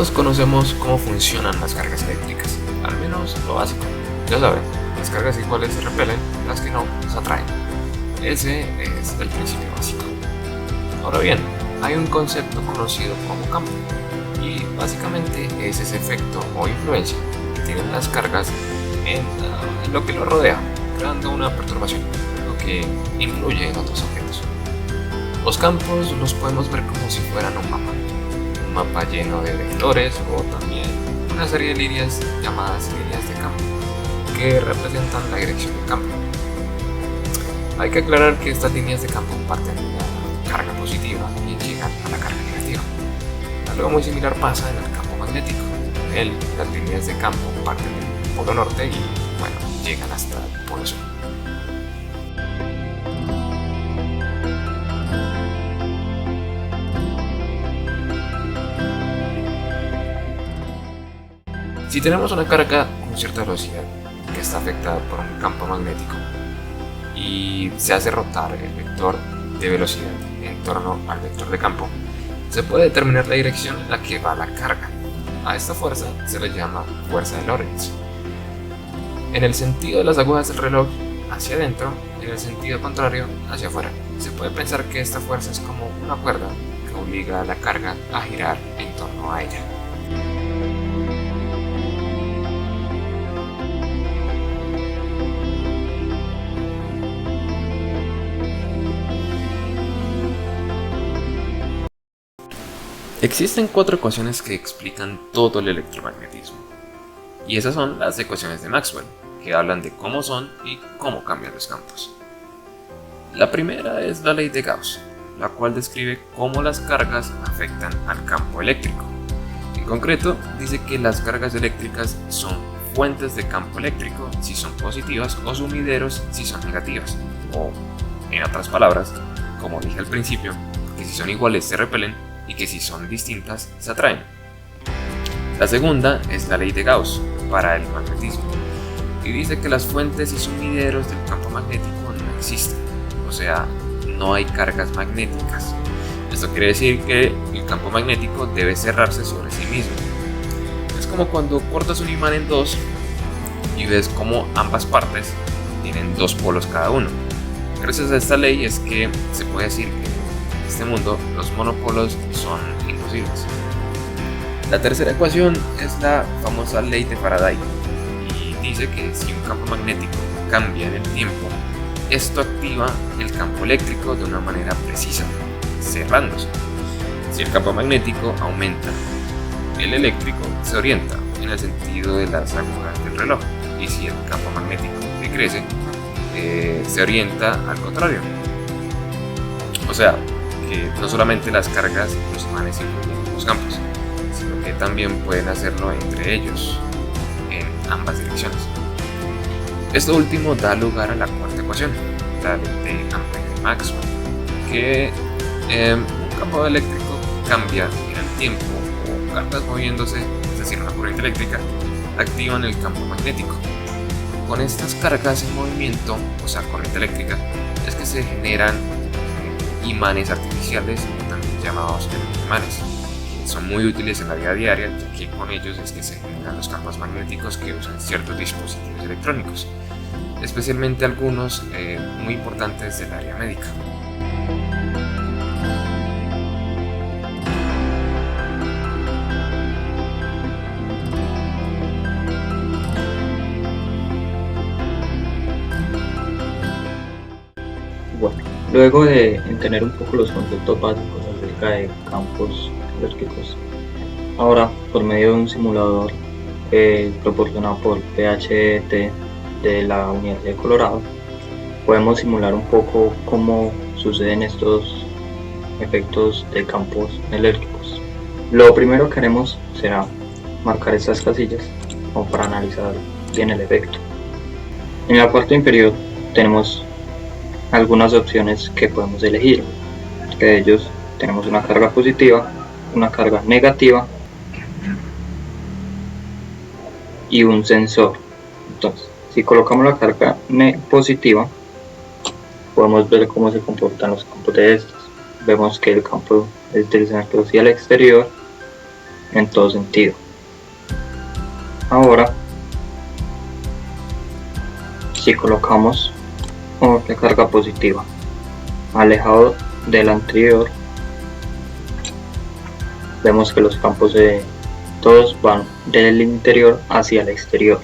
Todos conocemos cómo funcionan las cargas eléctricas, al menos lo básico. Ya saben, las cargas iguales se repelen, las que no se atraen. Ese es el principio básico. Ahora bien, hay un concepto conocido como campo, y básicamente es ese efecto o influencia que tienen las cargas en lo que lo rodea, creando una perturbación, lo que influye en otros objetos. Los campos los podemos ver como si fueran un mapa lleno de vectores o también una serie de líneas llamadas líneas de campo, que representan la dirección del campo. Hay que aclarar que estas líneas de campo parten de la carga positiva y llegan a la carga negativa. Algo muy similar pasa en el campo magnético. En él, las líneas de campo parten del polo norte y, bueno, llegan hasta el polo sur. Si tenemos una carga con cierta velocidad que está afectada por un campo magnético y se hace rotar el vector de velocidad en torno al vector de campo, se puede determinar la dirección en la que va la carga. A esta fuerza se le llama fuerza de Lorentz. En el sentido de las agujas del reloj, hacia adentro, en el sentido contrario, hacia afuera. Se puede pensar que esta fuerza es como una cuerda que obliga a la carga a girar en torno a ella. Existen 4 ecuaciones que explican todo el electromagnetismo, y esas son las ecuaciones de Maxwell, que hablan de cómo son y cómo cambian los campos. La primera es la ley de Gauss, la cual describe cómo las cargas afectan al campo eléctrico. En concreto, dice que las cargas eléctricas son fuentes de campo eléctrico si son positivas o sumideros si son negativas, o, en otras palabras, como dije al principio, que si son iguales se repelen y que si son distintas se atraen. La segunda es la ley de Gauss para el magnetismo, y dice que las fuentes y sumideros del campo magnético no existen, o sea, no hay cargas magnéticas. Esto quiere decir que el campo magnético debe cerrarse sobre sí mismo. Es como cuando cortas un imán en dos y ves como ambas partes tienen dos polos cada uno. Gracias a esta ley es que se puede decir que en este mundo los monopolos son imposibles. La tercera ecuación es la famosa ley de Faraday, y dice que si un campo magnético cambia en el tiempo, esto activa el campo eléctrico de una manera precisa, cerrándose. Si el campo magnético aumenta, el eléctrico se orienta en el sentido de las agujas del reloj, y si el campo magnético decrece, se orienta al contrario. O sea, que no solamente las cargas y los imanes influyen en los campos, sino que también pueden hacerlo entre ellos, en ambas direcciones. Esto último da lugar a la cuarta ecuación, la ley de Ampère-Maxwell, que un campo eléctrico cambia en el tiempo o cargas moviéndose, es decir, una corriente eléctrica, activan el campo magnético. Con estas cargas en movimiento, o sea, corriente eléctrica, es que se generan imanes artificiales, también llamados imanes, que son muy útiles en la vida diaria, ya que con ellos es que se generan los campos magnéticos que usan ciertos dispositivos electrónicos, especialmente algunos muy importantes del área médica. Bueno, luego de entender un poco los conceptos básicos acerca de campos eléctricos, ahora por medio de un simulador proporcionado por PHET de la Universidad de Colorado, podemos simular un poco cómo suceden estos efectos de campos eléctricos. Lo primero que haremos será marcar estas casillas como para analizar bien el efecto. En la parte inferior tenemos algunas opciones que podemos elegir. De ellos tenemos una carga positiva, una carga negativa y un sensor. Entonces, si colocamos la carga positiva, podemos ver cómo se comportan los campos de estos. Vemos que el campo es del centro hacia el exterior en todo sentido. Ahora, si colocamos otra carga positiva alejado del anterior, vemos que los campos todos van del interior hacia el exterior.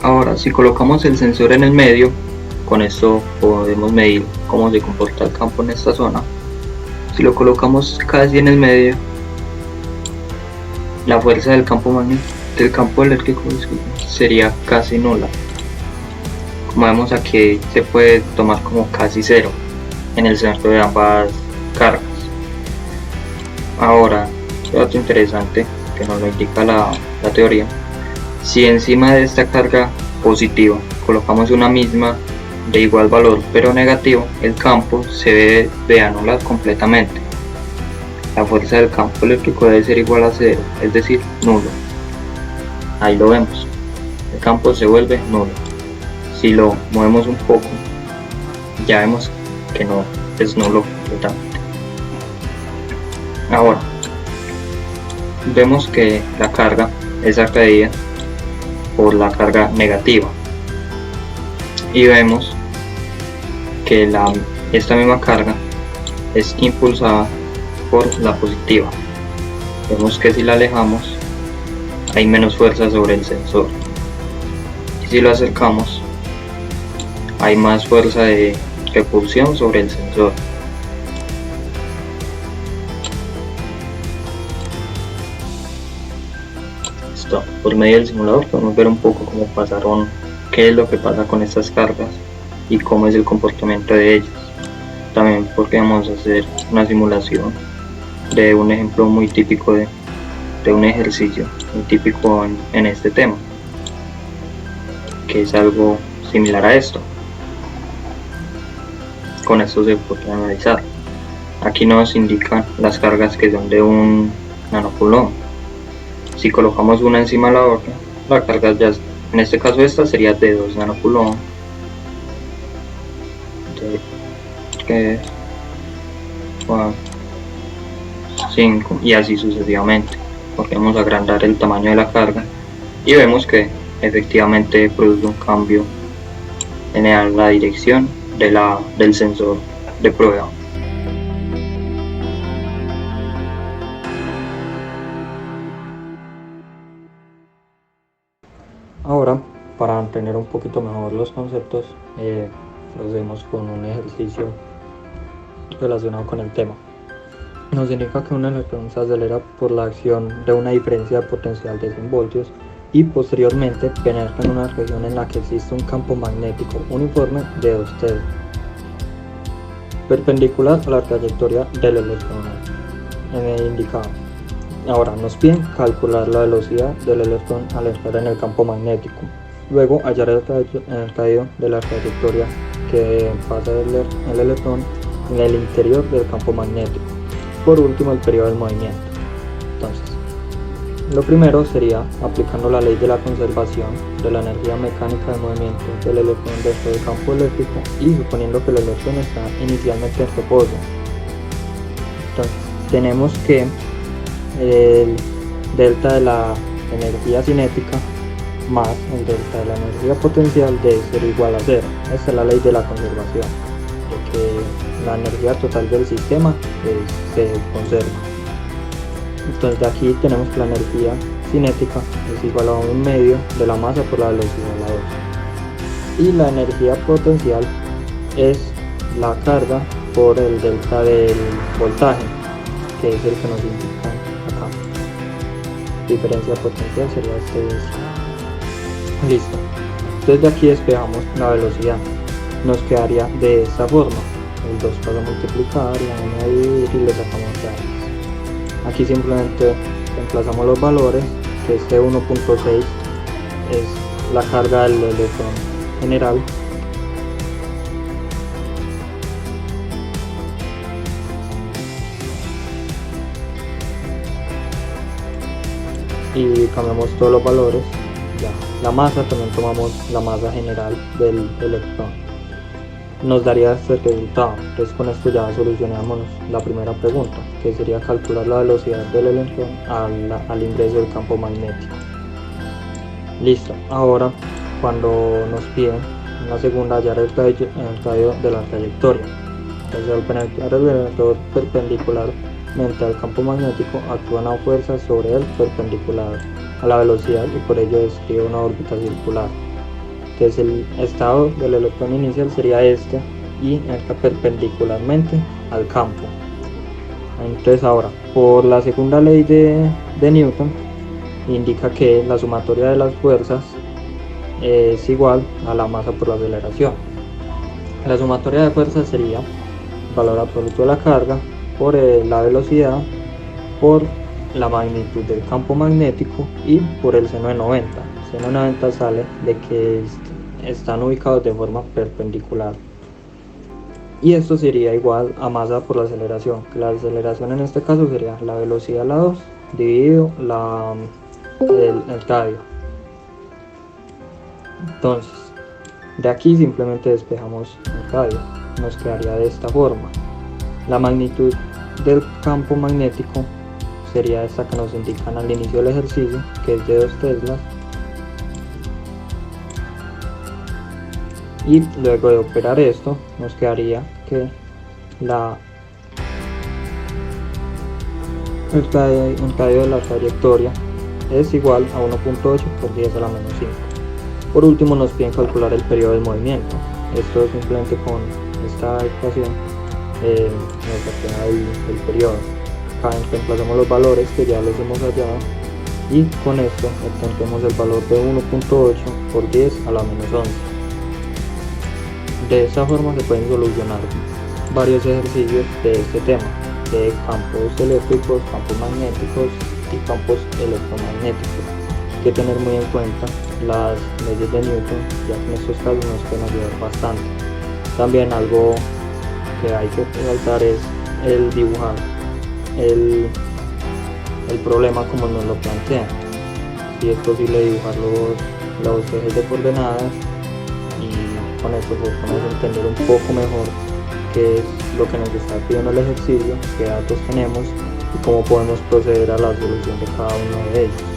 Ahora, si colocamos el sensor en el medio, con esto podemos medir cómo se comporta el campo en esta zona. Si lo colocamos casi en el medio, la fuerza del campo eléctrico sería casi nula. Como vemos aquí, se puede tomar como casi cero en el centro de ambas cargas. Ahora, dato interesante que nos lo indica la teoría: si encima de esta carga positiva colocamos una misma de igual valor pero negativo, el campo se ve anulado completamente. La fuerza del campo eléctrico debe ser igual a cero, es decir, nulo. Ahí lo vemos, el campo se vuelve nulo. Si lo movemos un poco, ya vemos que no es nulo completamente. Ahora, vemos que la carga es atraída por la carga negativa y vemos que esta misma carga es impulsada por la positiva. Vemos que si la alejamos hay menos fuerza sobre el sensor, y si lo acercamos hay más fuerza de repulsión sobre el sensor. Por medio del simulador podemos ver un poco qué es lo que pasa con estas cargas y cómo es el comportamiento de ellas. También porque vamos a hacer una simulación de un ejemplo muy típico de un ejercicio muy típico en este tema, que es algo similar a esto. Con esto se puede analizar. Aquí nos indican las cargas que son de 1 nanocoulomb. Si colocamos una encima de la otra, la carga ya, en este caso esta sería de 2 nanocoulomb, de 3, 4, 5 y así sucesivamente, porque vamos a agrandar el tamaño de la carga y vemos que efectivamente produce un cambio en la dirección del sensor de prueba. Ahora, para entender un poquito mejor los conceptos, procedemos con un ejercicio relacionado con el tema. Nos indica que un electrón se acelera por la acción de una diferencia de potencial de 100 voltios y posteriormente penetra en una región en la que existe un campo magnético uniforme de 2 T, perpendicular a la trayectoria del electrón en el indicado. Ahora nos piden calcular la velocidad del electrón al entrar en el campo magnético, luego hallar el radio de la trayectoria que pasa el electrón en el interior del campo magnético, por último el periodo del movimiento. Entonces, lo primero sería aplicando la ley de la conservación de la energía mecánica de movimiento del electrón dentro del campo eléctrico y suponiendo que el electrón está inicialmente en reposo. Entonces, tenemos que el delta de la energía cinética más el delta de la energía potencial debe ser igual a 0. Esta es la ley de la conservación, de que la energía total del sistema se conserva. Entonces de aquí tenemos que la energía cinética es igual a 1/2 de la masa por la velocidad de la 2. Y la energía potencial es la carga por el delta del voltaje, que es el que nos indica acá. Diferencia potencial sería listo. Entonces de aquí despejamos la velocidad. Nos quedaría de esta forma. El 2 pasa a multiplicar y a añadir y le sacamos raíz. Aquí simplemente reemplazamos los valores, que este 1.6 es la carga del electrón general. Y cambiamos todos los valores. Ya. La masa, también tomamos la masa general del electrón. nos daría este resultado. Entonces con esto ya solucionamos la primera pregunta, que sería calcular la velocidad del electrón al ingreso del campo magnético. Listo, ahora cuando nos piden en la segunda hallar el radio de la trayectoria. Entonces al penetrar el electrón perpendicularmente al campo magnético actúa una fuerza sobre él perpendicular a la velocidad y por ello describe una órbita circular. Entonces el estado del electrón inicial sería este y entra perpendicularmente al campo. Entonces ahora, por la segunda ley de Newton, indica que la sumatoria de las fuerzas es igual a la masa por la aceleración. La sumatoria de fuerzas sería el valor absoluto de la carga por la velocidad por la magnitud del campo magnético y por el seno de 90. El seno de 90 sale de que están ubicados de forma perpendicular. Y esto sería igual a masa por la aceleración, que la aceleración en este caso sería la velocidad a la 2 dividido el radio. Entonces, de aquí simplemente despejamos el radio, nos quedaría de esta forma. La magnitud del campo magnético sería esta que nos indican al inicio del ejercicio, que es de 2 teslas. Y luego de operar esto, nos quedaría que el radio de la trayectoria es igual a 1.8 por 10 a la menos 5. Por último nos piden calcular el periodo del movimiento. Esto simplemente con esta ecuación nos obtenga el periodo. Acá reemplazamos los valores que ya los hemos hallado y con esto obtenemos el valor de 1.8 por 10 a la menos 11. De esta forma se pueden solucionar varios ejercicios de este tema, de campos eléctricos, campos magnéticos y campos electromagnéticos. Hay que tener muy en cuenta las leyes de Newton, ya que en estos casos nos pueden ayudar bastante. También algo que hay que resaltar es el dibujar el problema como nos lo plantean. Si es posible dibujar los ejes de coordenadas, y con esto podemos entender un poco mejor qué es lo que nos está pidiendo el ejercicio, qué datos tenemos y cómo podemos proceder a la solución de cada uno de ellos.